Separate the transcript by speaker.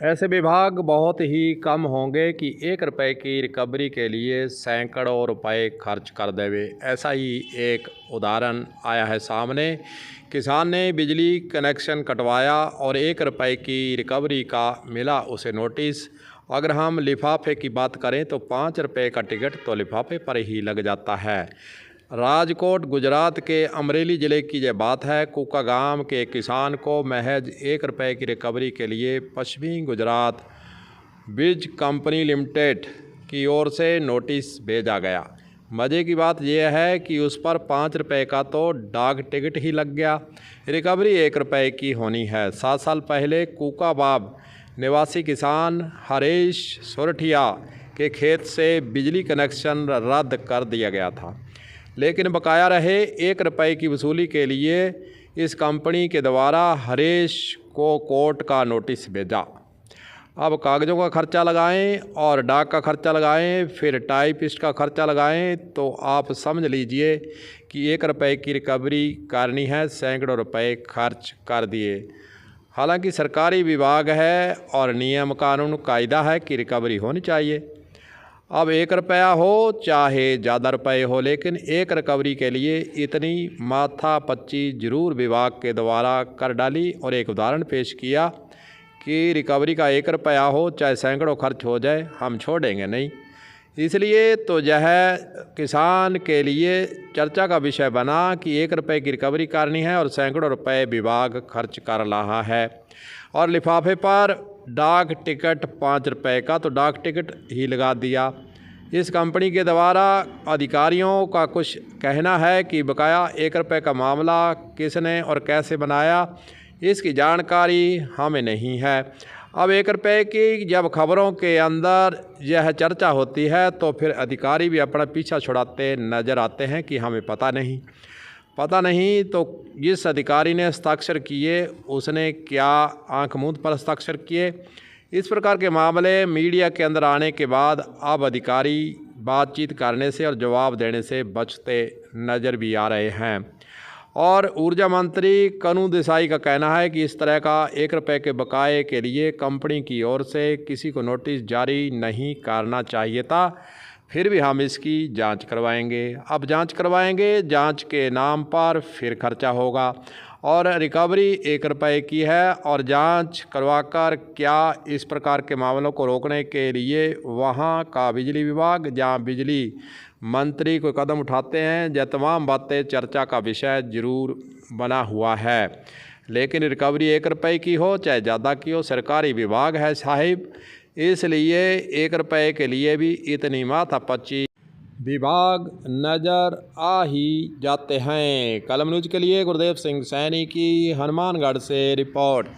Speaker 1: ऐसे विभाग बहुत ही कम होंगे कि 1 रुपये की रिकवरी के लिए सैकड़ों रुपए खर्च कर देवे। ऐसा ही एक उदाहरण आया है सामने। किसान ने बिजली कनेक्शन कटवाया और 1 रुपये की रिकवरी का मिला उसे नोटिस। अगर हम लिफाफे की बात करें तो 5 रुपये का टिकट तो लिफाफे पर ही लग जाता है। राजकोट गुजरात के अमरेली ज़िले की यह बात है। कूका गांव के किसान को महज 1 रुपये की रिकवरी के लिए पश्चिमी गुजरात बीज कंपनी लिमिटेड की ओर से नोटिस भेजा गया। मज़े की बात यह है कि उस पर 5 रुपये का तो डाक टिकट ही लग गया। रिकवरी 1 रुपये की होनी है। 7 साल पहले कूकाबाब निवासी किसान हरीश सोरठिया के खेत से बिजली कनेक्शन रद्द कर दिया गया था, लेकिन बकाया रहे 1 रुपये की वसूली के लिए इस कंपनी के द्वारा हरीश को कोर्ट का नोटिस भेजा। अब कागज़ों का खर्चा लगाएं और डाक का खर्चा लगाएं, फिर टाइपिस्ट का खर्चा लगाएं, तो आप समझ लीजिए कि 1 रुपये की रिकवरी करनी है, सैकड़ों रुपए खर्च कर दिए। हालांकि सरकारी विभाग है और नियम कानून कायदा है कि रिकवरी होनी चाहिए। अब 1 रुपया हो चाहे ज़्यादा रुपए हो, लेकिन एक रिकवरी के लिए इतनी माथापच्ची जरूर विभाग के द्वारा कर डाली। और एक उदाहरण पेश किया कि रिकवरी का 1 रुपया हो चाहे सैकड़ों खर्च हो जाए, हम छोड़ेंगे नहीं। इसलिए तो यह किसान के लिए चर्चा का विषय बना कि 1 रुपये की रिकवरी करनी है और सैकड़ों रुपए विभाग खर्च कर रहा है। और लिफाफे पर डाक टिकट 5 रुपये का तो डाक टिकट ही लगा दिया। इस कंपनी के द्वारा अधिकारियों का कुछ कहना है कि बकाया 1 रुपये का मामला किसने और कैसे बनाया, इसकी जानकारी हमें नहीं है। अब 1 रुपये की जब खबरों के अंदर यह चर्चा होती है तो फिर अधिकारी भी अपना पीछा छुड़ाते नज़र आते हैं कि हमें पता नहीं। तो जिस अधिकारी ने हस्ताक्षर किए उसने क्या आंख मूंद पर हस्ताक्षर किए। इस प्रकार के मामले मीडिया के अंदर आने के बाद अब अधिकारी बातचीत करने से और जवाब देने से बचते नज़र भी आ रहे हैं। और ऊर्जा मंत्री कनू देसाई का कहना है कि इस तरह का 1 रुपये के बकाये के लिए कंपनी की ओर से किसी को नोटिस जारी नहीं करना चाहिए था। फिर भी हम इसकी जांच करवाएंगे। अब जांच करवाएंगे, जांच के नाम पर फिर खर्चा होगा। और रिकवरी 1 रुपये की है और जांच करवाकर क्या इस प्रकार के मामलों को रोकने के लिए वहां का बिजली विभाग, जहां बिजली मंत्री कोई कदम उठाते हैं, यह तमाम बातें चर्चा का विषय जरूर बना हुआ है। लेकिन रिकवरी 1 रुपये की हो चाहे ज़्यादा की हो, सरकारी विभाग है साहिब, इसलिए 1 रुपये के लिए भी इतनी माथापच्ची विभाग नज़र आ ही जाते हैं। कलम न्यूज़ के लिए गुरदेव सिंह सैनी की हनुमानगढ़ से रिपोर्ट।